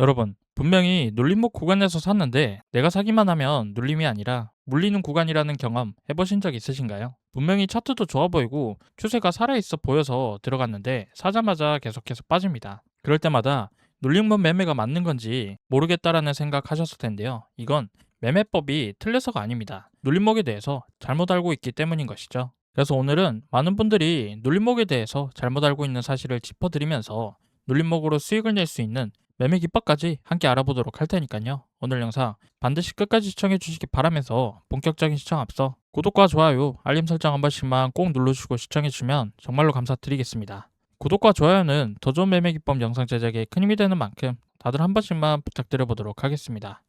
여러분, 분명히 눌림목 구간에서 샀는데 내가 사기만 하면 눌림이 아니라 물리는 구간이라는 경험 해보신 적 있으신가요? 분명히 차트도 좋아 보이고 추세가 살아있어 보여서 들어갔는데 사자마자 계속해서 빠집니다. 그럴 때마다 눌림목 매매가 맞는 건지 모르겠다라는 생각하셨을 텐데요. 이건 매매법이 틀려서가 아닙니다. 눌림목에 대해서 잘못 알고 있기 때문인 것이죠. 그래서 오늘은 많은 분들이 눌림목에 대해서 잘못 알고 있는 사실을 짚어드리면서 눌림목으로 수익을 낼 수 있는 매매 기법까지 함께 알아보도록 할 테니까요. 오늘 영상 반드시 끝까지 시청해 주시기 바라면서 본격적인 시청 앞서 구독과 좋아요, 알림 설정 한 번씩만 꼭 눌러주시고 시청해 주시면 정말로 감사드리겠습니다. 구독과 좋아요는 더 좋은 매매 기법 영상 제작에 큰 힘이 되는 만큼 다들 한 번씩만 부탁드려 보도록 하겠습니다.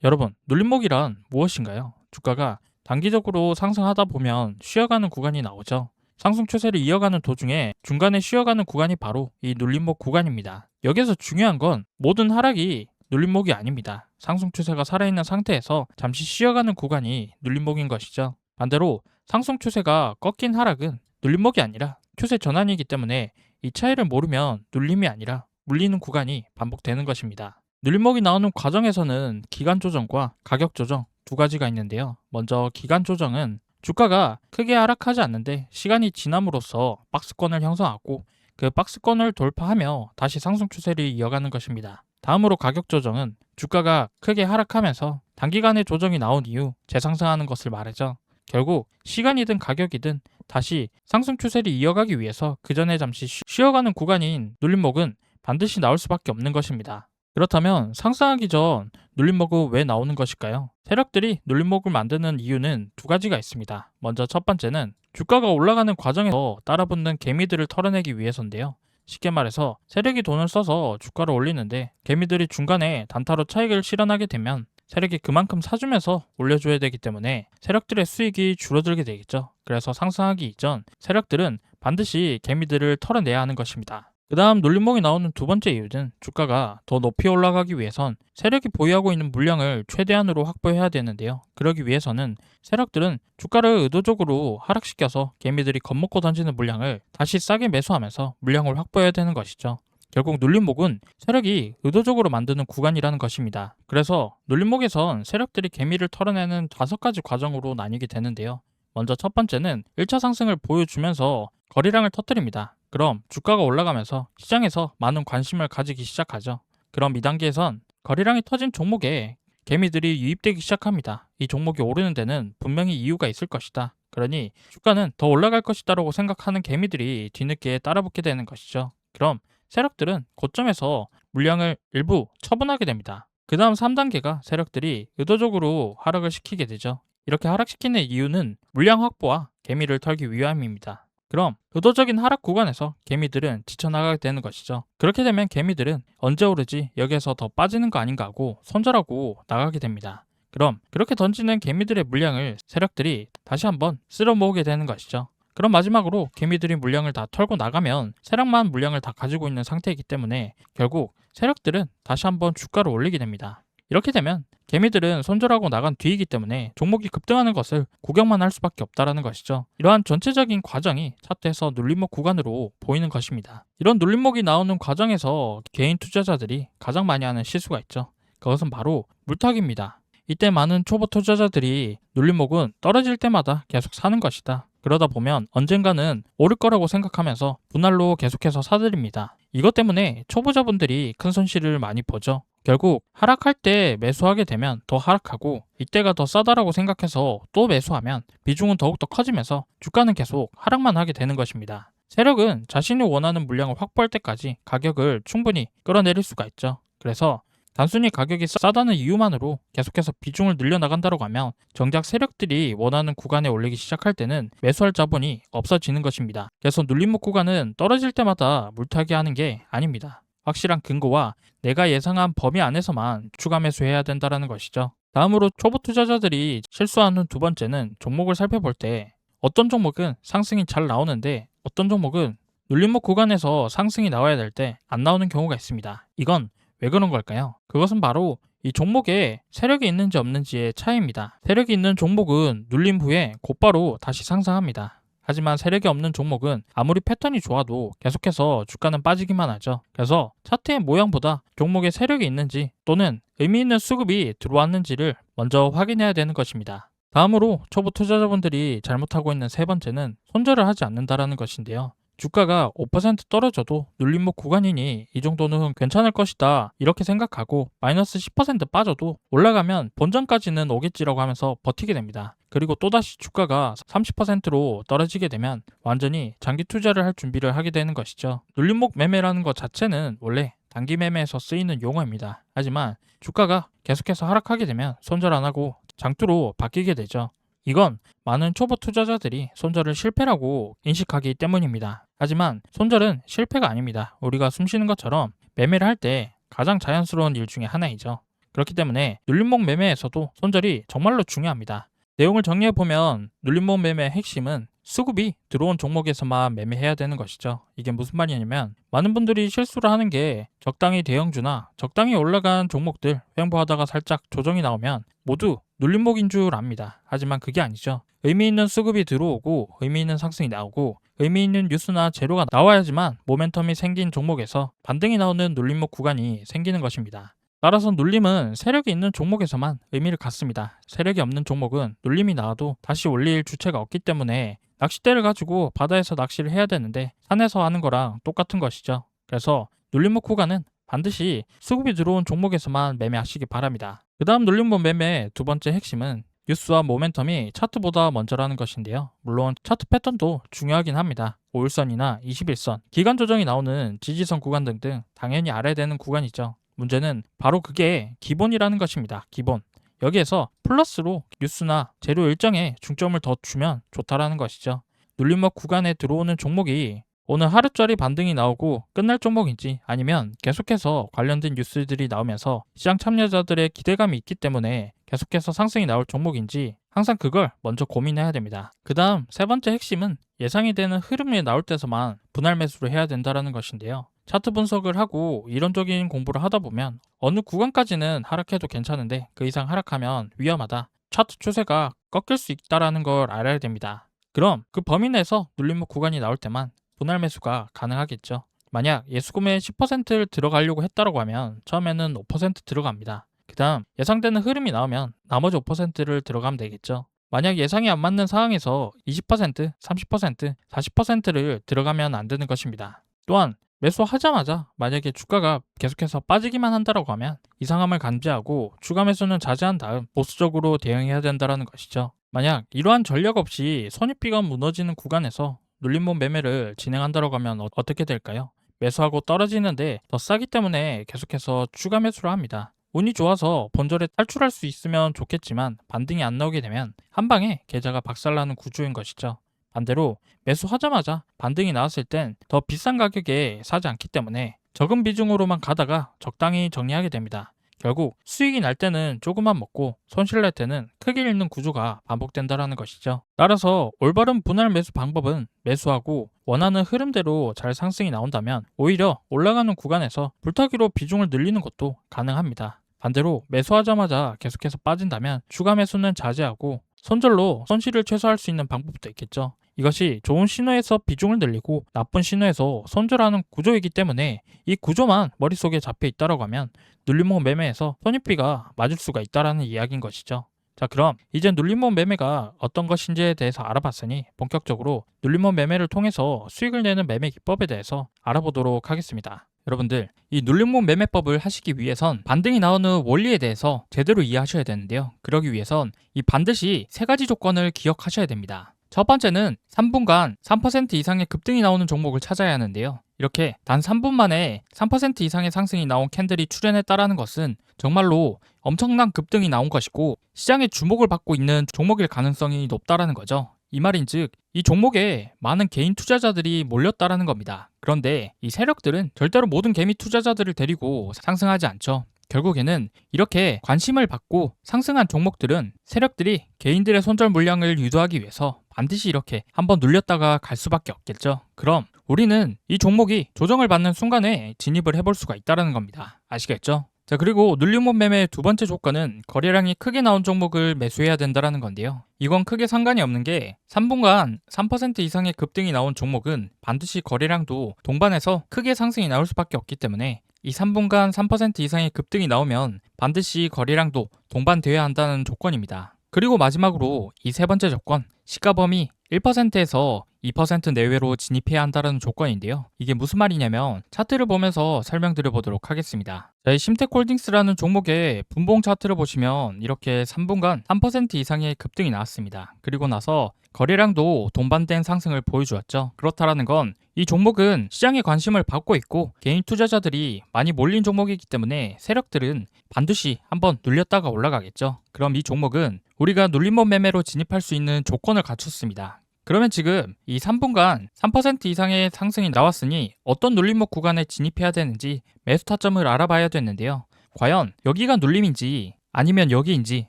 여러분, 눌림목이란 무엇인가요? 주가가 단기적으로 상승하다 보면 쉬어가는 구간이 나오죠. 상승 추세를 이어가는 도중에 중간에 쉬어가는 구간이 바로 이 눌림목 구간입니다. 여기서 중요한 건 모든 하락이 눌림목이 아닙니다. 상승 추세가 살아있는 상태에서 잠시 쉬어가는 구간이 눌림목인 것이죠. 반대로 상승 추세가 꺾인 하락은 눌림목이 아니라 추세 전환이기 때문에 이 차이를 모르면 눌림이 아니라 물리는 구간이 반복되는 것입니다. 눌림목이 나오는 과정에서는 기간 조정과 가격 조정 두 가지가 있는데요. 먼저 기간 조정은 주가가 크게 하락하지 않는데 시간이 지남으로써 박스권을 형성하고 그 박스권을 돌파하며 다시 상승 추세를 이어가는 것입니다. 다음으로 가격 조정은 주가가 크게 하락하면서 단기간에 조정이 나온 이후 재상승하는 것을 말하죠. 결국 시간이든 가격이든 다시 상승 추세를 이어가기 위해서 그 전에 잠시 쉬어가는 구간인 눌림목은 반드시 나올 수밖에 없는 것입니다. 그렇다면 상승하기 전 눌림목은 왜 나오는 것일까요? 세력들이 눌림목을 만드는 이유는 두 가지가 있습니다. 먼저 첫 번째는 주가가 올라가는 과정에서 따라붙는 개미들을 털어내기 위해서인데요. 쉽게 말해서 세력이 돈을 써서 주가를 올리는데 개미들이 중간에 단타로 차익을 실현하게 되면 세력이 그만큼 사주면서 올려줘야 되기 때문에 세력들의 수익이 줄어들게 되겠죠. 그래서 상승하기 이전 세력들은 반드시 개미들을 털어내야 하는 것입니다. 그 다음 눌림목이 나오는 두 번째 이유는 주가가 더 높이 올라가기 위해선 세력이 보유하고 있는 물량을 최대한으로 확보해야 되는데요. 그러기 위해서는 세력들은 주가를 의도적으로 하락시켜서 개미들이 겁먹고 던지는 물량을 다시 싸게 매수하면서 물량을 확보해야 되는 것이죠. 결국 눌림목은 세력이 의도적으로 만드는 구간이라는 것입니다. 그래서 눌림목에선 세력들이 개미를 털어내는 5가지 과정으로 나뉘게 되는데요. 먼저 첫 번째는 1차 상승을 보여주면서 거래량을 터뜨립니다. 그럼 주가가 올라가면서 시장에서 많은 관심을 가지기 시작하죠. 그럼 이 단계에선 거래량이 터진 종목에 개미들이 유입되기 시작합니다. 이 종목이 오르는 데는 분명히 이유가 있을 것이다. 그러니 주가는 더 올라갈 것이다라고 생각하는 개미들이 뒤늦게 따라붙게 되는 것이죠. 그럼 세력들은 고점에서 물량을 일부 처분하게 됩니다. 그 다음 3단계가 세력들이 의도적으로 하락을 시키게 되죠. 이렇게 하락시키는 이유는 물량 확보와 개미를 털기 위함입니다. 그럼 의도적인 하락 구간에서 개미들은 지쳐나가게 되는 것이죠. 그렇게 되면 개미들은 언제 오르지 여기에서 더 빠지는 거 아닌가 하고 손절하고 나가게 됩니다. 그럼 그렇게 던지는 개미들의 물량을 세력들이 다시 한번 쓸어 모으게 되는 것이죠. 그럼 마지막으로 개미들이 물량을 다 털고 나가면 세력만 물량을 다 가지고 있는 상태이기 때문에 결국 세력들은 다시 한번 주가를 올리게 됩니다. 이렇게 되면 개미들은 손절하고 나간 뒤이기 때문에 종목이 급등하는 것을 구경만 할 수밖에 없다라는 것이죠. 이러한 전체적인 과정이 차트에서 눌림목 구간으로 보이는 것입니다. 이런 눌림목이 나오는 과정에서 개인 투자자들이 가장 많이 하는 실수가 있죠. 그것은 바로 물타기입니다. 이때 많은 초보 투자자들이 눌림목은 떨어질 때마다 계속 사는 것이다. 그러다 보면 언젠가는 오를 거라고 생각하면서 분할로 계속해서 사들입니다. 이것 때문에 초보자분들이 큰 손실을 많이 보죠. 결국 하락할 때 매수하게 되면 더 하락하고 이때가 더 싸다라고 생각해서 또 매수하면 비중은 더욱더 커지면서 주가는 계속 하락만 하게 되는 것입니다. 세력은 자신이 원하는 물량을 확보할 때까지 가격을 충분히 끌어내릴 수가 있죠. 그래서 단순히 가격이 싸다는 이유만으로 계속해서 비중을 늘려나간다고 하면 정작 세력들이 원하는 구간에 올리기 시작할 때는 매수할 자본이 없어지는 것입니다. 그래서 눌림목 구간은 떨어질 때마다 물타기 하는 게 아닙니다. 확실한 근거와 내가 예상한 범위 안에서만 추가 매수해야 된다는 것이죠. 다음으로 초보 투자자들이 실수하는 두 번째는 종목을 살펴볼 때 어떤 종목은 상승이 잘 나오는데 어떤 종목은 눌림목 구간에서 상승이 나와야 될 때 안 나오는 경우가 있습니다. 이건 왜 그런 걸까요? 그것은 바로 이 종목에 세력이 있는지 없는지의 차이입니다. 세력이 있는 종목은 눌림 후에 곧바로 다시 상승합니다. 하지만 세력이 없는 종목은 아무리 패턴이 좋아도 계속해서 주가는 빠지기만 하죠. 그래서 차트의 모양보다 종목에 세력이 있는지 또는 의미 있는 수급이 들어왔는지를 먼저 확인해야 되는 것입니다. 다음으로 초보 투자자분들이 잘못하고 있는 세 번째는 손절을 하지 않는다라는 것인데요. 주가가 5% 떨어져도 눌림목 구간이니 이 정도는 괜찮을 것이다 이렇게 생각하고 마이너스 10% 빠져도 올라가면 본전까지는 오겠지라고 하면서 버티게 됩니다. 그리고 또다시 주가가 30%로 떨어지게 되면 완전히 장기 투자를 할 준비를 하게 되는 것이죠. 눌림목 매매라는 것 자체는 원래 단기 매매에서 쓰이는 용어입니다. 하지만 주가가 계속해서 하락하게 되면 손절 안 하고 장투로 바뀌게 되죠. 이건 많은 초보 투자자들이 손절을 실패라고 인식하기 때문입니다. 하지만 손절은 실패가 아닙니다. 우리가 숨쉬는 것처럼 매매를 할 때 가장 자연스러운 일 중에 하나이죠. 그렇기 때문에 눌림목 매매에서도 손절이 정말로 중요합니다. 내용을 정리해보면 눌림목 매매의 핵심은 수급이 들어온 종목에서만 매매해야 되는 것이죠. 이게 무슨 말이냐면 많은 분들이 실수를 하는 게 적당히 대형주나 적당히 올라간 종목들 횡보하다가 살짝 조정이 나오면 모두 눌림목인 줄 압니다. 하지만 그게 아니죠. 의미 있는 수급이 들어오고 의미 있는 상승이 나오고 의미 있는 뉴스나 재료가 나와야지만 모멘텀이 생긴 종목에서 반등이 나오는 눌림목 구간이 생기는 것입니다. 따라서 눌림은 세력이 있는 종목에서만 의미를 갖습니다. 세력이 없는 종목은 눌림이 나와도 다시 올릴 주체가 없기 때문에 낚싯대를 가지고 바다에서 낚시를 해야 되는데 산에서 하는 거랑 똑같은 것이죠. 그래서 눌림목 구간은 반드시 수급이 들어온 종목에서만 매매하시기 바랍니다. 그 다음 눌림목 매매의 두 번째 핵심은 뉴스와 모멘텀이 차트보다 먼저라는 것인데요. 물론 차트 패턴도 중요하긴 합니다. 5일선이나 21선, 기간 조정이 나오는 지지선 구간 등등 당연히 알아야 되는 구간이죠. 문제는 바로 그게 기본이라는 것입니다. 기본. 여기에서 플러스로 뉴스나 재료 일정에 중점을 더 주면 좋다라는 것이죠. 눌림목 구간에 들어오는 종목이 오늘 하루짜리 반등이 나오고 끝날 종목인지 아니면 계속해서 관련된 뉴스들이 나오면서 시장 참여자들의 기대감이 있기 때문에 계속해서 상승이 나올 종목인지 항상 그걸 먼저 고민해야 됩니다. 그 다음 세 번째 핵심은 예상이 되는 흐름이 나올 때서만 분할 매수를 해야 된다는 것인데요. 차트 분석을 하고 이론적인 공부를 하다 보면 어느 구간까지는 하락해도 괜찮은데 그 이상 하락하면 위험하다. 차트 추세가 꺾일 수 있다는 걸 알아야 됩니다. 그럼 그 범위 내에서 눌림목 구간이 나올 때만 분할 매수가 가능하겠죠. 만약 예수금의 10%를 들어가려고 했다고 하면 처음에는 5% 들어갑니다. 그 다음 예상되는 흐름이 나오면 나머지 5%를 들어가면 되겠죠. 만약 예상이 안 맞는 상황에서 20%, 30%, 40%를 들어가면 안 되는 것입니다. 또한 매수하자마자 만약에 주가가 계속해서 빠지기만 한다고 하면 이상함을 감지하고 추가 매수는 자제한 다음 보수적으로 대응해야 된다는 것이죠. 만약 이러한 전략 없이 손익비가 무너지는 구간에서 눌림목 매매를 진행한다고 하면 어떻게 될까요? 매수하고 떨어지는데 더 싸기 때문에 계속해서 추가 매수를 합니다. 운이 좋아서 본절에 탈출할 수 있으면 좋겠지만 반등이 안 나오게 되면 한 방에 계좌가 박살나는 구조인 것이죠. 반대로 매수하자마자 반등이 나왔을 땐 더 비싼 가격에 사지 않기 때문에 적은 비중으로만 가다가 적당히 정리하게 됩니다. 결국 수익이 날 때는 조금만 먹고 손실 날 때는 크게 잃는 구조가 반복된다는 것이죠. 따라서 올바른 분할 매수 방법은 매수하고 원하는 흐름대로 잘 상승이 나온다면 오히려 올라가는 구간에서 불타기로 비중을 늘리는 것도 가능합니다. 반대로 매수하자마자 계속해서 빠진다면 추가 매수는 자제하고 손절로 손실을 최소화할 수 있는 방법도 있겠죠. 이것이 좋은 신호에서 비중을 늘리고 나쁜 신호에서 손절하는 구조이기 때문에 이 구조만 머릿속에 잡혀 있다고 하면 눌림목 매매에서 손익비가 맞을 수가 있다는 이야기인 것이죠. 자, 그럼 이제 눌림목 매매가 어떤 것인지에 대해서 알아봤으니 본격적으로 눌림목 매매를 통해서 수익을 내는 매매 기법에 대해서 알아보도록 하겠습니다. 여러분들, 이 눌림목 매매법을 하시기 위해선 반등이 나오는 원리에 대해서 제대로 이해하셔야 되는데요. 그러기 위해선 이 반드시 세 가지 조건을 기억하셔야 됩니다. 첫 번째는 3분간 3% 이상의 급등이 나오는 종목을 찾아야 하는데요. 이렇게 단 3분 만에 3% 이상의 상승이 나온 캔들이 출현했다라는 것은 정말로 엄청난 급등이 나온 것이고 시장의 주목을 받고 있는 종목일 가능성이 높다라는 거죠. 이 말인즉 이 종목에 많은 개인 투자자들이 몰렸다라는 겁니다. 그런데 이 세력들은 절대로 모든 개미 투자자들을 데리고 상승하지 않죠. 결국에는 이렇게 관심을 받고 상승한 종목들은 세력들이 개인들의 손절 물량을 유도하기 위해서 반드시 이렇게 한번 눌렸다가 갈 수밖에 없겠죠. 그럼 우리는 이 종목이 조정을 받는 순간에 진입을 해볼 수가 있다는 겁니다. 아시겠죠? 자, 그리고 눌림목 매매의 두 번째 조건은 거래량이 크게 나온 종목을 매수해야 된다라는 건데요. 이건 크게 상관이 없는 게 3분간 3% 이상의 급등이 나온 종목은 반드시 거래량도 동반해서 크게 상승이 나올 수밖에 없기 때문에 이 3분간 3% 이상의 급등이 나오면 반드시 거래량도 동반되어야 한다는 조건입니다. 그리고 마지막으로 이 세 번째 조건, 시가 범위 1%에서 2% 내외로 진입해야 한다는 조건인데요. 이게 무슨 말이냐면 차트를 보면서 설명드려 보도록 하겠습니다. 자, 이 심텍홀딩스라는 종목의 분봉 차트를 보시면 이렇게 3분간 3% 이상의 급등이 나왔습니다. 그리고 나서 거래량도 동반된 상승을 보여주었죠. 그렇다라는 건 이 종목은 시장의 관심을 받고 있고 개인 투자자들이 많이 몰린 종목이기 때문에 세력들은 반드시 한번 눌렸다가 올라가겠죠. 그럼 이 종목은 우리가 눌림목 매매로 진입할 수 있는 조건을 갖췄습니다. 그러면 지금 이 3분간 3% 이상의 상승이 나왔으니 어떤 눌림목 구간에 진입해야 되는지 매수 타점을 알아봐야 되는데요. 과연 여기가 눌림인지 아니면 여기인지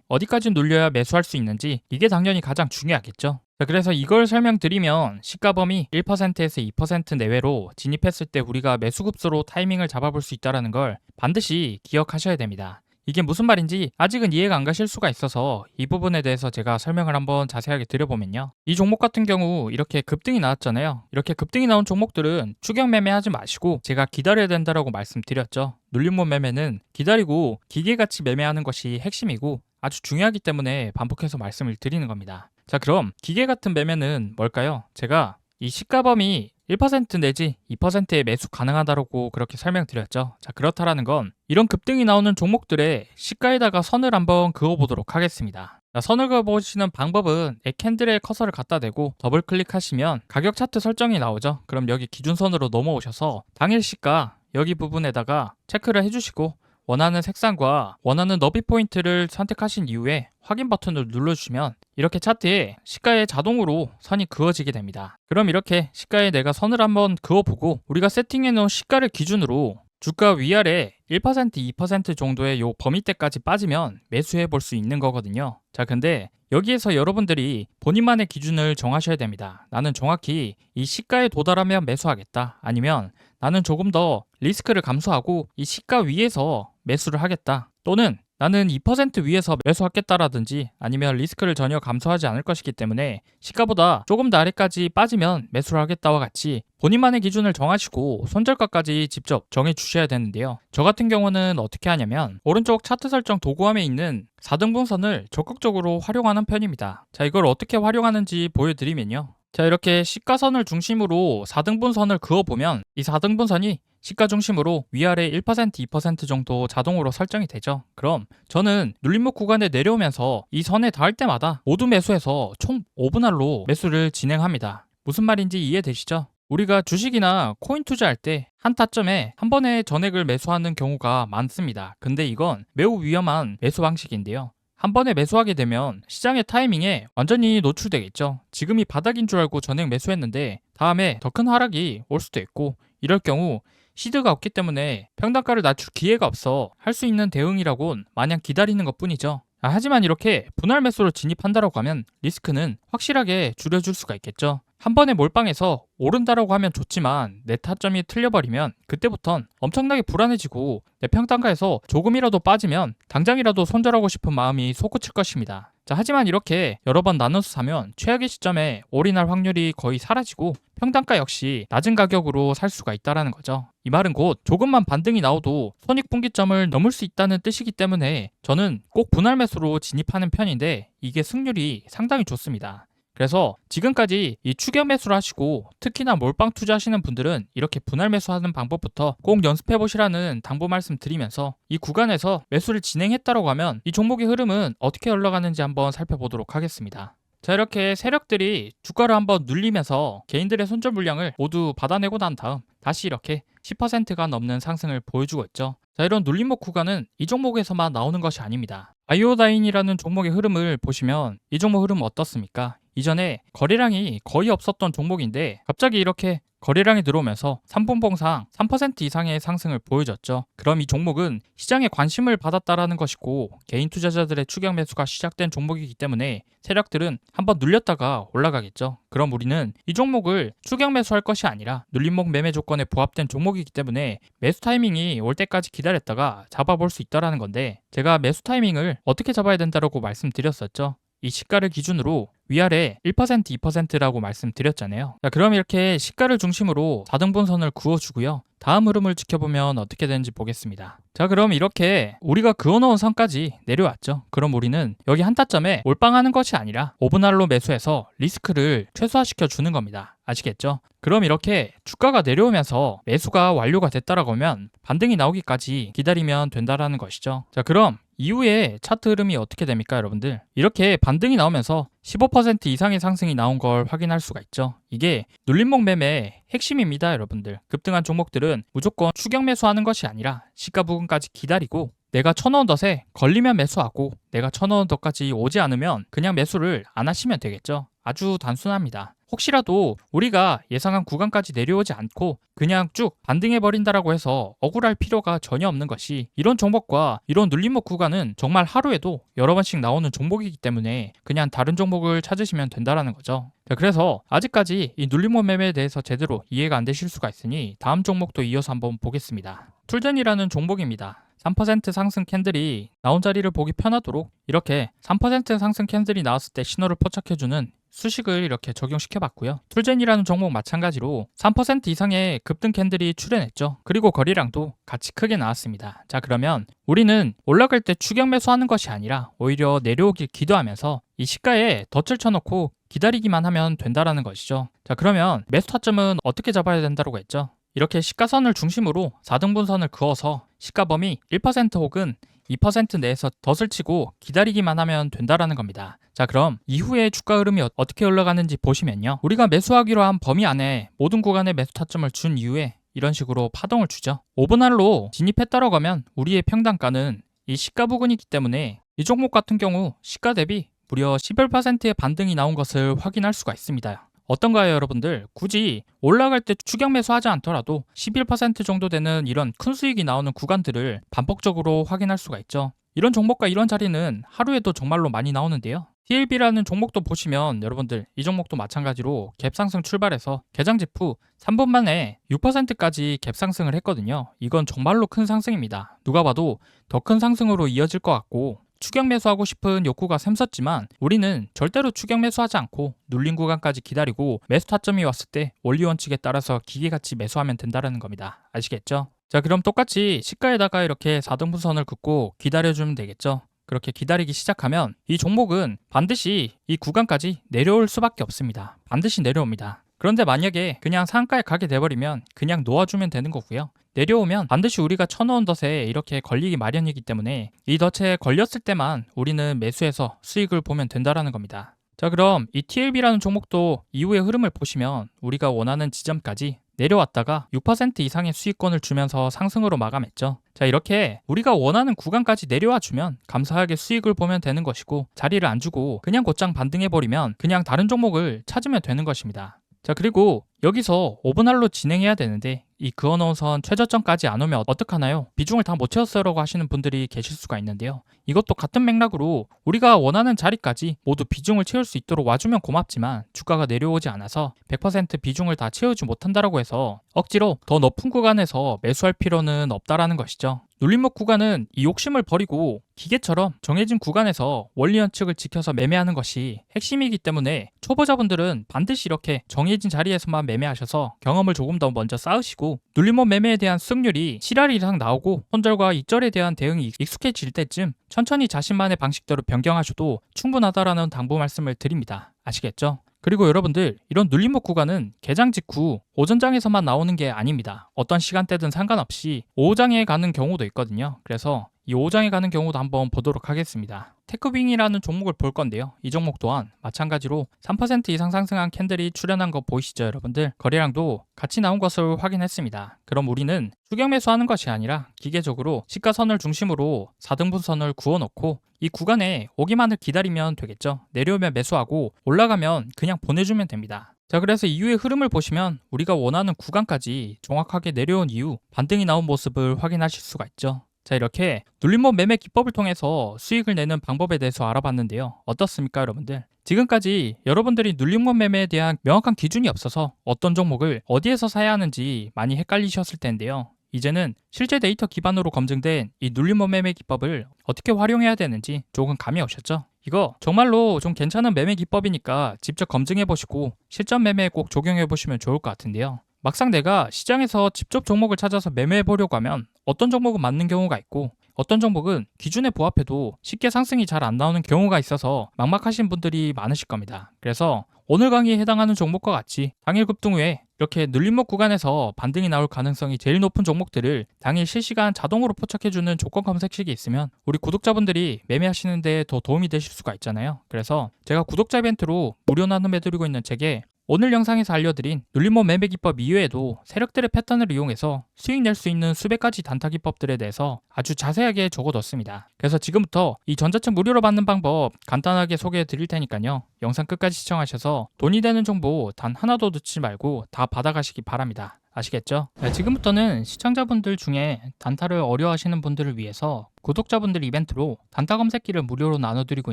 어디까지 눌려야 매수할 수 있는지 이게 당연히 가장 중요하겠죠. 자, 그래서 이걸 설명드리면 시가 범위 1%에서 2% 내외로 진입했을 때 우리가 매수급수로 타이밍을 잡아볼 수 있다는 걸 반드시 기억하셔야 됩니다. 이게 무슨 말인지 아직은 이해가 안 가실 수가 있어서 이 부분에 대해서 제가 설명을 한번 자세하게 드려보면요. 이 종목 같은 경우 이렇게 급등이 나왔잖아요. 이렇게 급등이 나온 종목들은 추격 매매하지 마시고 제가 기다려야 된다라고 말씀드렸죠. 눌림목 매매는 기다리고 기계같이 매매하는 것이 핵심이고 아주 중요하기 때문에 반복해서 말씀을 드리는 겁니다. 자, 그럼 기계 같은 매매는 뭘까요? 제가 이 시가 범위 1% 내지 2%의 매수 가능하다고 그렇게 설명드렸죠. 자, 그렇다라는 건 이런 급등이 나오는 종목들의 시가에다가 선을 한번 그어보도록 하겠습니다. 자, 선을 그어보시는 방법은 캔들에 커서를 갖다 대고 더블 클릭하시면 가격 차트 설정이 나오죠. 그럼 여기 기준선으로 넘어오셔서 당일 시가 여기 부분에다가 체크를 해주시고 원하는 색상과 원하는 너비 포인트를 선택하신 이후에 확인 버튼을 눌러주시면 이렇게 차트에 시가에 자동으로 선이 그어지게 됩니다. 그럼 이렇게 시가에 내가 선을 한번 그어보고 우리가 세팅해 놓은 시가를 기준으로 주가 위아래 1%, 2% 정도의 요 범위대까지 빠지면 매수해 볼 수 있는 거거든요. 자, 근데 여기에서 여러분들이 본인만의 기준을 정하셔야 됩니다. 나는 정확히 이 시가에 도달하면 매수하겠다. 아니면 나는 조금 더 리스크를 감수하고 이 시가 위에서 매수를 하겠다. 또는 나는 2% 위에서 매수하겠다라든지 아니면 리스크를 전혀 감수하지 않을 것이기 때문에 시가보다 조금 더 아래까지 빠지면 매수를 하겠다와 같이 본인만의 기준을 정하시고 손절가까지 직접 정해 주셔야 되는데요. 저 같은 경우는 어떻게 하냐면 오른쪽 차트 설정 도구함에 있는 4등분선을 적극적으로 활용하는 편입니다. 자, 이걸 어떻게 활용하는지 보여드리면요. 자, 이렇게 시가선을 중심으로 4등분선을 그어보면 이 4등분선이 시가 중심으로 위아래 1%, 2% 정도 자동으로 설정이 되죠. 그럼 저는 눌림목 구간에 내려오면서 이 선에 닿을 때마다 모두 매수해서 총 5분할로 매수를 진행합니다. 무슨 말인지 이해되시죠? 우리가 주식이나 코인 투자할 때 한 타점에 한 번에 전액을 매수하는 경우가 많습니다. 근데 이건 매우 위험한 매수 방식인데요. 한 번에 매수하게 되면 시장의 타이밍에 완전히 노출되겠죠. 지금이 바닥인 줄 알고 전액 매수했는데 다음에 더 큰 하락이 올 수도 있고 이럴 경우 시드가 없기 때문에 평단가를 낮출 기회가 없어 할 수 있는 대응이라곤 마냥 기다리는 것 뿐이죠. 하지만 이렇게 분할 매수로 진입한다라고 하면 리스크는 확실하게 줄여줄 수가 있겠죠. 한 번에 몰빵해서 오른다라고 하면 좋지만 내 타점이 틀려버리면 그때부턴 엄청나게 불안해지고 내 평단가에서 조금이라도 빠지면 당장이라도 손절하고 싶은 마음이 솟구칠 것입니다. 자, 하지만 이렇게 여러 번 나눠서 사면 최악의 시점에 올인할 확률이 거의 사라지고 평단가 역시 낮은 가격으로 살 수가 있다라는 거죠. 이 말은 곧 조금만 반등이 나오도 손익분기점을 넘을 수 있다는 뜻이기 때문에 저는 꼭 분할 매수로 진입하는 편인데 이게 승률이 상당히 좋습니다. 그래서 지금까지 이 추격 매수를 하시고 특히나 몰빵 투자하시는 분들은 이렇게 분할 매수하는 방법부터 꼭 연습해 보시라는 당부 말씀 드리면서 이 구간에서 매수를 진행했다고 하면 이 종목의 흐름은 어떻게 흘러가는지 한번 살펴보도록 하겠습니다. 자, 이렇게 세력들이 주가를 한번 눌리면서 개인들의 손절 물량을 모두 받아내고 난 다음 다시 이렇게 10%가 넘는 상승을 보여주고 있죠. 자, 이런 눌림목 구간은 이 종목에서만 나오는 것이 아닙니다. 바이오다인이라는 종목의 흐름을 보시면 이 종목 흐름 어떻습니까? 이전에 거래량이 거의 없었던 종목인데 갑자기 이렇게 거래량이 들어오면서 3분봉상 3% 이상의 상승을 보여줬죠. 그럼 이 종목은 시장에 관심을 받았다라는 것이고 개인 투자자들의 추격 매수가 시작된 종목이기 때문에 세력들은 한번 눌렸다가 올라가겠죠. 그럼 우리는 이 종목을 추격 매수할 것이 아니라 눌림목 매매 조건에 부합된 종목이기 때문에 매수 타이밍이 올 때까지 기다렸다가 잡아볼 수 있다라는 건데 제가 매수 타이밍을 어떻게 잡아야 된다고 말씀드렸었죠. 이 시가를 기준으로 위아래 1%, 2%라고 말씀드렸잖아요. 자, 그럼 이렇게 시가를 중심으로 4등분선을 그어주고요. 다음 흐름을 지켜보면 어떻게 되는지 보겠습니다. 자, 그럼 이렇게 우리가 그어놓은 선까지 내려왔죠. 그럼 우리는 여기 한 타점에 몰빵하는 것이 아니라 오분할로 매수해서 리스크를 최소화시켜 주는 겁니다. 아시겠죠? 그럼 이렇게 주가가 내려오면서 매수가 완료가 됐다라고 하면 반등이 나오기까지 기다리면 된다라는 것이죠. 자, 그럼 이후에 차트 흐름이 어떻게 됩니까, 여러분들? 이렇게 반등이 나오면서 15% 이상의 상승이 나온 걸 확인할 수가 있죠. 이게 눌림목 매매의 핵심입니다, 여러분들. 급등한 종목들은 무조건 추격 매수하는 것이 아니라 시가 부근까지 기다리고 내가 쳐놓은 덫에 걸리면 매수하고 내가 쳐놓은 덫까지 오지 않으면 그냥 매수를 안 하시면 되겠죠. 아주 단순합니다. 혹시라도 우리가 예상한 구간까지 내려오지 않고 그냥 쭉 반등해버린다라고 해서 억울할 필요가 전혀 없는 것이 이런 종목과 이런 눌림목 구간은 정말 하루에도 여러 번씩 나오는 종목이기 때문에 그냥 다른 종목을 찾으시면 된다라는 거죠. 자, 그래서 아직까지 이 눌림목 매매에 대해서 제대로 이해가 안 되실 수가 있으니 다음 종목도 이어서 한번 보겠습니다. 툴젠이라는 종목입니다. 3% 상승 캔들이 나온 자리를 보기 편하도록 이렇게 3% 상승 캔들이 나왔을 때 신호를 포착해주는 수식을 이렇게 적용시켜 봤고요. 툴젠이라는 종목 마찬가지로 3% 이상의 급등 캔들이 출현했죠. 그리고 거래량도 같이 크게 나왔습니다. 자, 그러면 우리는 올라갈 때 추격 매수하는 것이 아니라 오히려 내려오길 기도하면서 이 시가에 덫을 쳐놓고 기다리기만 하면 된다라는 것이죠. 자, 그러면 매수 타점은 어떻게 잡아야 된다고 했죠? 이렇게 시가선을 중심으로 4등분선을 그어서 시가 범위 1% 혹은 2% 내에서 덫을 치고 기다리기만 하면 된다라는 겁니다. 자, 그럼 이후에 주가 흐름이 어떻게 올라가는지 보시면요. 우리가 매수하기로 한 범위 안에 모든 구간의 매수 타점을 준 이후에 이런 식으로 파동을 주죠. 5분할로 진입했다라고 하면 우리의 평단가는 이 시가 부근이기 때문에 이 종목 같은 경우 시가 대비 무려 11%의 반등이 나온 것을 확인할 수가 있습니다. 어떤가요, 여러분들? 굳이 올라갈 때 추격 매수하지 않더라도 11% 정도 되는 이런 큰 수익이 나오는 구간들을 반복적으로 확인할 수가 있죠. 이런 종목과 이런 자리는 하루에도 정말로 많이 나오는데요. TLB라는 종목도 보시면 여러분들 이 종목도 마찬가지로 갭상승 출발해서 개장 직후 3분 만에 6%까지 갭상승을 했거든요. 이건 정말로 큰 상승입니다. 누가 봐도 더 큰 상승으로 이어질 것 같고 추격 매수하고 싶은 욕구가 샘솟지만 우리는 절대로 추격 매수하지 않고 눌린 구간까지 기다리고 매수 타점이 왔을 때 원리 원칙에 따라서 기계같이 매수하면 된다는 겁니다. 아시겠죠? 자, 그럼 똑같이 시가에다가 이렇게 4등분선을 긋고 기다려주면 되겠죠? 그렇게 기다리기 시작하면 이 종목은 반드시 이 구간까지 내려올 수밖에 없습니다. 반드시 내려옵니다. 그런데 만약에 그냥 상한가에 가게 돼버리면 그냥 놓아주면 되는 거고요. 내려오면 반드시 우리가 쳐놓은 덫에 이렇게 걸리기 마련이기 때문에 이 덫에 걸렸을 때만 우리는 매수해서 수익을 보면 된다라는 겁니다. 자, 그럼 이 TLB라는 종목도 이후의 흐름을 보시면 우리가 원하는 지점까지 내려왔다가 6% 이상의 수익권을 주면서 상승으로 마감했죠. 자, 이렇게 우리가 원하는 구간까지 내려와 주면 감사하게 수익을 보면 되는 것이고 자리를 안 주고 그냥 곧장 반등해버리면 그냥 다른 종목을 찾으면 되는 것입니다. 자, 그리고 여기서 5분할로 진행해야 되는데 이 그어놓은 선 최저점까지 안 오면 어떡하나요? 비중을 다 못 채웠어라고 하시는 분들이 계실 수가 있는데요. 이것도 같은 맥락으로 우리가 원하는 자리까지 모두 비중을 채울 수 있도록 와주면 고맙지만 주가가 내려오지 않아서 100% 비중을 다 채우지 못한다라고 해서 억지로 더 높은 구간에서 매수할 필요는 없다라는 것이죠. 눌림목 구간은 이 욕심을 버리고 기계처럼 정해진 구간에서 원리 원칙을 지켜서 매매하는 것이 핵심이기 때문에 초보자분들은 반드시 이렇게 정해진 자리에서만 매매하셔서 경험을 조금 더 먼저 쌓으시고 눌림목 매매에 대한 수익률이 7할 이상 나오고 손절과 익절에 대한 대응이 익숙해질 때쯤 천천히 자신만의 방식대로 변경하셔도 충분하다라는 당부 말씀을 드립니다. 아시겠죠? 그리고 여러분들 이런 눌림목 구간은 개장 직후 오전장에서만 나오는 게 아닙니다. 어떤 시간대든 상관없이 오후장에 가는 경우도 있거든요. 그래서 이 5장에 가는 경우도 한번 보도록 하겠습니다. 테크윙이라는 종목을 볼 건데요. 이 종목 또한 마찬가지로 3% 이상 상승한 캔들이 출현한 거 보이시죠, 여러분들? 거래량도 같이 나온 것을 확인했습니다. 그럼 우리는 추격 매수하는 것이 아니라 기계적으로 시가선을 중심으로 4등분선을 그어놓고 이 구간에 오기만을 기다리면 되겠죠. 내려오면 매수하고 올라가면 그냥 보내주면 됩니다. 자, 그래서 이후의 흐름을 보시면 우리가 원하는 구간까지 정확하게 내려온 이후 반등이 나온 모습을 확인하실 수가 있죠. 자, 이렇게 눌림목 매매 기법을 통해서 수익을 내는 방법에 대해서 알아봤는데요. 어떻습니까, 여러분들? 지금까지 여러분들이 눌림목 매매에 대한 명확한 기준이 없어서 어떤 종목을 어디에서 사야 하는지 많이 헷갈리셨을 텐데요. 이제는 실제 데이터 기반으로 검증된 이 눌림목 매매 기법을 어떻게 활용해야 되는지 조금 감이 오셨죠? 이거 정말로 좀 괜찮은 매매 기법이니까 직접 검증해보시고 실전 매매에 꼭 적용해보시면 좋을 것 같은데요. 막상 내가 시장에서 직접 종목을 찾아서 매매해보려고 하면 어떤 종목은 맞는 경우가 있고 어떤 종목은 기준에 부합해도 쉽게 상승이 잘 안 나오는 경우가 있어서 막막하신 분들이 많으실 겁니다. 그래서 오늘 강의에 해당하는 종목과 같이 당일 급등 후에 이렇게 눌림목 구간에서 반등이 나올 가능성이 제일 높은 종목들을 당일 실시간 자동으로 포착해주는 조건 검색식이 있으면 우리 구독자분들이 매매하시는 데 더 도움이 되실 수가 있잖아요. 그래서 제가 구독자 이벤트로 무료 나눔해드리고 있는 책에 오늘 영상에서 알려드린 눌림목 매매 기법 이외에도 세력들의 패턴을 이용해서 수익 낼 수 있는 수백 가지 단타 기법들에 대해서 아주 자세하게 적어뒀습니다. 그래서 지금부터 이 전자책 무료로 받는 방법 간단하게 소개해 드릴 테니까요. 영상 끝까지 시청하셔서 돈이 되는 정보 단 하나도 놓치지 말고 다 받아가시기 바랍니다. 아시겠죠? 네, 지금부터는 시청자분들 중에 단타를 어려워하시는 분들을 위해서 구독자분들 이벤트로 단타 검색기를 무료로 나눠드리고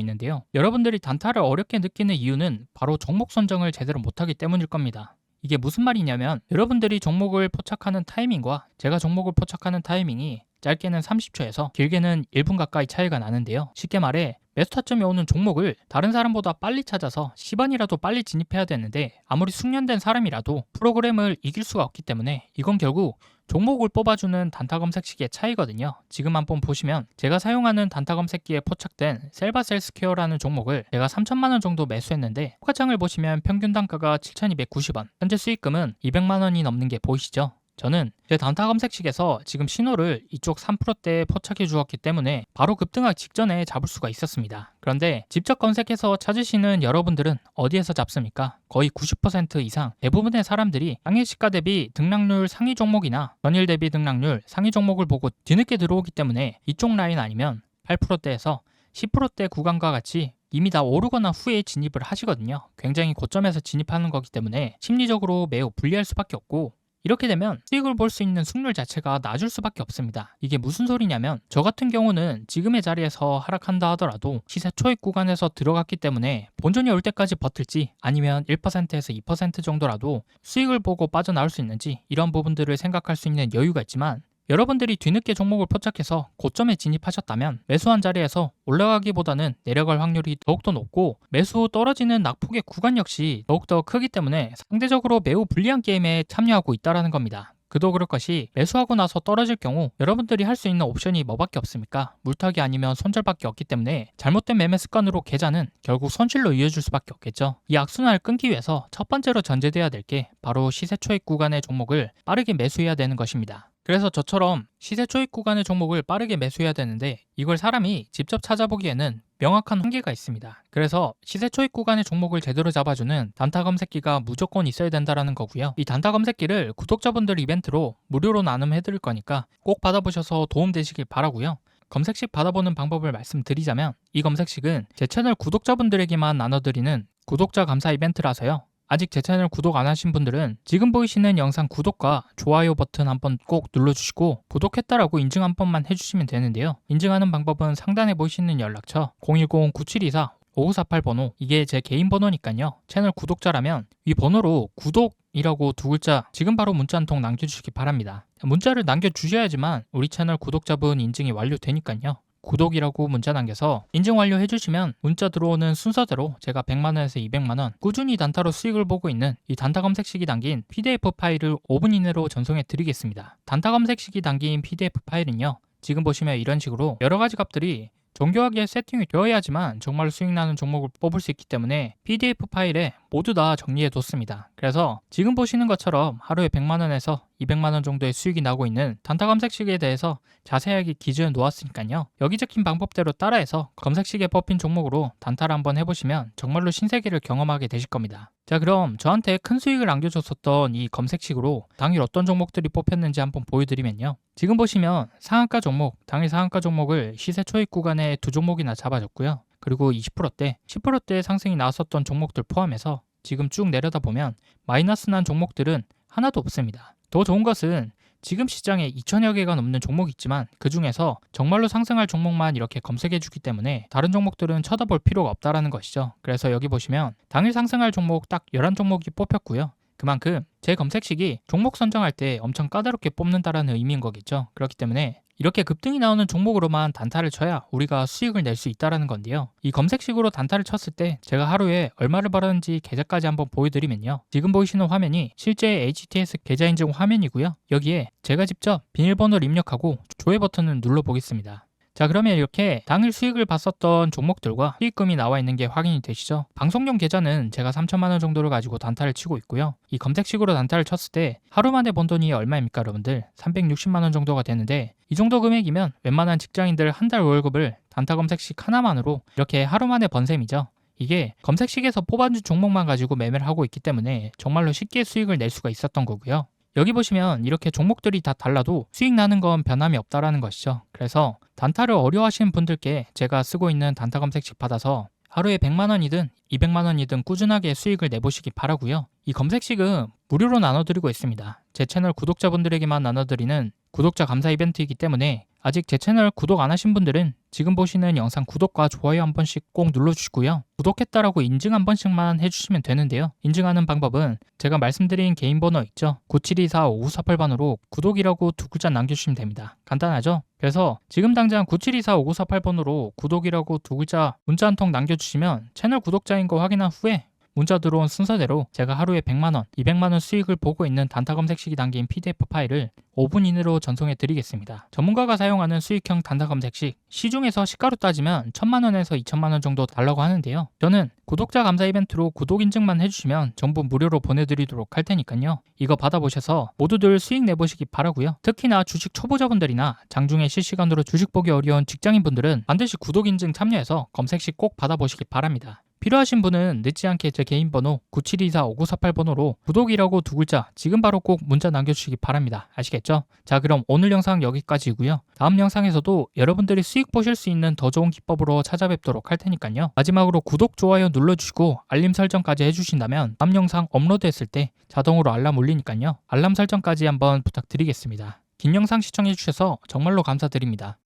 있는데요. 여러분들이 단타를 어렵게 느끼는 이유는 바로 종목 선정을 제대로 못하기 때문일 겁니다. 이게 무슨 말이냐면 여러분들이 종목을 포착하는 타이밍과 제가 종목을 포착하는 타이밍이 짧게는 30초에서 길게는 1분 가까이 차이가 나는데요. 쉽게 말해 매수 타점이 오는 종목을 다른 사람보다 빨리 찾아서 10원이라도 빨리 진입해야 되는데 아무리 숙련된 사람이라도 프로그램을 이길 수가 없기 때문에 이건 결국 종목을 뽑아주는 단타 검색식의 차이거든요. 지금 한번 보시면 제가 사용하는 단타 검색기에 포착된 셀바셀스퀘어라는 종목을 제가 3천만 원 정도 매수했는데 호가창을 보시면 평균 단가가 7,290원, 현재 수익금은 200만 원이 넘는 게 보이시죠? 저는 제 단타 검색식에서 지금 신호를 이쪽 3%대에 포착해 주었기 때문에 바로 급등하기 직전에 잡을 수가 있었습니다. 그런데 직접 검색해서 찾으시는 여러분들은 어디에서 잡습니까? 거의 90% 이상 대부분의 사람들이 당일 시가 대비 등락률 상위 종목이나 전일 대비 등락률 상위 종목을 보고 뒤늦게 들어오기 때문에 이쪽 라인 아니면 8%대에서 10%대 구간과 같이 이미 다 오르거나 후에 진입을 하시거든요. 굉장히 고점에서 진입하는 거기 때문에 심리적으로 매우 불리할 수밖에 없고 이렇게 되면 수익을 볼 수 있는 승률 자체가 낮을 수밖에 없습니다. 이게 무슨 소리냐면 저 같은 경우는 지금의 자리에서 하락한다 하더라도 시세 초입 구간에서 들어갔기 때문에 본전이 올 때까지 버틸지 아니면 1%에서 2% 정도라도 수익을 보고 빠져나올 수 있는지 이런 부분들을 생각할 수 있는 여유가 있지만 여러분들이 뒤늦게 종목을 포착해서 고점에 진입하셨다면 매수한 자리에서 올라가기보다는 내려갈 확률이 더욱더 높고 매수 후 떨어지는 낙폭의 구간 역시 더욱더 크기 때문에 상대적으로 매우 불리한 게임에 참여하고 있다는 겁니다. 그도 그럴 것이 매수하고 나서 떨어질 경우 여러분들이 할 수 있는 옵션이 뭐밖에 없습니까? 물타기 아니면 손절밖에 없기 때문에 잘못된 매매 습관으로 계좌는 결국 손실로 이어질 수밖에 없겠죠. 이 악순환을 끊기 위해서 첫 번째로 전제돼야 될 게 바로 시세 초입 구간의 종목을 빠르게 매수해야 되는 것입니다. 그래서 저처럼 시세 초입 구간의 종목을 빠르게 매수해야 되는데 이걸 사람이 직접 찾아보기에는 명확한 한계가 있습니다. 그래서 시세 초입 구간의 종목을 제대로 잡아주는 단타 검색기가 무조건 있어야 된다는 거고요. 이 단타 검색기를 구독자분들 이벤트로 무료로 나눔해드릴 거니까 꼭 받아보셔서 도움되시길 바라고요. 검색식 받아보는 방법을 말씀드리자면 이 검색식은 제 채널 구독자분들에게만 나눠드리는 구독자 감사 이벤트라서요. 아직 제 채널 구독 안 하신 분들은 지금 보이시는 영상 구독과 좋아요 버튼 한번 꼭 눌러주시고 구독했다라고 인증 한 번만 해주시면 되는데요. 인증하는 방법은 상단에 보이시는 연락처 010-9724-5548 번호 이게 제 개인 번호니까요. 채널 구독자라면 이 번호로 구독이라고 두 글자 지금 바로 문자 한 통 남겨주시기 바랍니다. 문자를 남겨주셔야지만 우리 채널 구독자분 인증이 완료되니까요. 구독이라고 문자 남겨서 인증 완료 해주시면 문자 들어오는 순서대로 제가 100만원에서 200만원 꾸준히 단타로 수익을 보고 있는 이 단타 검색식이 담긴 PDF 파일을 5분 이내로 전송해 드리겠습니다. 단타 검색식이 담긴 PDF 파일은요. 지금 보시면 이런 식으로 여러가지 값들이 정교하게 세팅이 되어야지만 정말 수익 나는 종목을 뽑을 수 있기 때문에 PDF 파일에 모두 다 정리해 뒀습니다. 그래서 지금 보시는 것처럼 하루에 100만원에서 200만 원 정도의 수익이 나고 있는 단타 검색식에 대해서 자세하게 기준을 놓았으니까요. 여기 적힌 방법대로 따라해서 검색식에 뽑힌 종목으로 단타를 한번 해보시면 정말로 신세계를 경험하게 되실 겁니다. 자, 그럼 저한테 큰 수익을 안겨줬었던 이 검색식으로 당일 어떤 종목들이 뽑혔는지 한번 보여드리면요. 지금 보시면 상한가 종목, 당일 상한가 종목을 시세 초입 구간에 두 종목이나 잡아줬고요. 그리고 20%대, 10%대 상승이 나왔었던 종목들 포함해서 지금 쭉 내려다 보면 마이너스 난 종목들은 하나도 없습니다. 더 좋은 것은 지금 시장에 2천여 개가 넘는 종목이 있지만 그 중에서 정말로 상승할 종목만 이렇게 검색해 주기 때문에 다른 종목들은 쳐다볼 필요가 없다라는 것이죠. 그래서 여기 보시면 당일 상승할 종목 딱 11종목이 뽑혔고요. 그만큼 제 검색식이 종목 선정할 때 엄청 까다롭게 뽑는다라는 의미인 거겠죠. 그렇기 때문에 이렇게 급등이 나오는 종목으로만 단타를 쳐야 우리가 수익을 낼 수 있다는 건데요. 이 검색식으로 단타를 쳤을 때 제가 하루에 얼마를 벌었는지 계좌까지 한번 보여드리면요. 지금 보이시는 화면이 실제 HTS 계좌 인증 화면이고요. 여기에 제가 직접 비밀번호를 입력하고 조회 버튼을 눌러보겠습니다. 자, 그러면 이렇게 당일 수익을 봤었던 종목들과 수익금이 나와 있는 게 확인이 되시죠? 방송용 계좌는 제가 3천만 원 정도를 가지고 단타를 치고 있고요. 이 검색식으로 단타를 쳤을 때 하루 만에 번 돈이 얼마입니까, 여러분들? 360만 원 정도가 되는데 이 정도 금액이면 웬만한 직장인들 한 달 월급을 단타 검색식 하나만으로 이렇게 하루 만에 번 셈이죠. 이게 검색식에서 뽑아준 종목만 가지고 매매를 하고 있기 때문에 정말로 쉽게 수익을 낼 수가 있었던 거고요. 여기 보시면 이렇게 종목들이 다 달라도 수익 나는 건 변함이 없다라는 것이죠. 그래서 단타를 어려워하시는 분들께 제가 쓰고 있는 단타 검색식 받아서 하루에 100만 원이든 200만 원이든 꾸준하게 수익을 내보시기 바라고요. 이 검색식은 무료로 나눠드리고 있습니다. 제 채널 구독자분들에게만 나눠드리는 구독자 감사 이벤트이기 때문에 아직 제 채널 구독 안 하신 분들은 지금 보시는 영상 구독과 좋아요 한 번씩 꼭 눌러주시고요. 구독했다라고 인증 한 번씩만 해주시면 되는데요. 인증하는 방법은 제가 말씀드린 개인 번호 있죠? 9724-5948번으로 구독이라고 두 글자 남겨주시면 됩니다. 간단하죠? 그래서 지금 당장 9724-5948번으로 구독이라고 두 글자 문자 한 통 남겨주시면 채널 구독자인 거 확인한 후에 문자 들어온 순서대로 제가 하루에 100만원, 200만원 수익을 보고 있는 단타 검색식이 담긴 PDF 파일을 5분 이내로 전송해 드리겠습니다. 전문가가 사용하는 수익형 단타 검색식, 시중에서 시가로 따지면 1000만원에서 2000만원 정도 달라고 하는데요. 저는 구독자 감사 이벤트로 구독 인증만 해주시면 전부 무료로 보내드리도록 할 테니까요. 이거 받아보셔서 모두들 수익 내보시기 바라고요. 특히나 주식 초보자분들이나 장중에 실시간으로 주식 보기 어려운 직장인분들은 반드시 구독 인증 참여해서 검색식 꼭 받아보시기 바랍니다. 필요하신 분은 늦지 않게 제 개인 번호 9724-5948번호로 구독이라고 두 글자 지금 바로 꼭 문자 남겨주시기 바랍니다. 아시겠죠? 자, 그럼 오늘 영상 여기까지고요. 다음 영상에서도 여러분들이 수익 보실 수 있는 더 좋은 기법으로 찾아뵙도록 할 테니까요. 마지막으로 구독, 좋아요 눌러주시고 알림 설정까지 해주신다면 다음 영상 업로드했을 때 자동으로 알람 울리니까요. 알람 설정까지 한번 부탁드리겠습니다. 긴 영상 시청해주셔서 정말로 감사드립니다.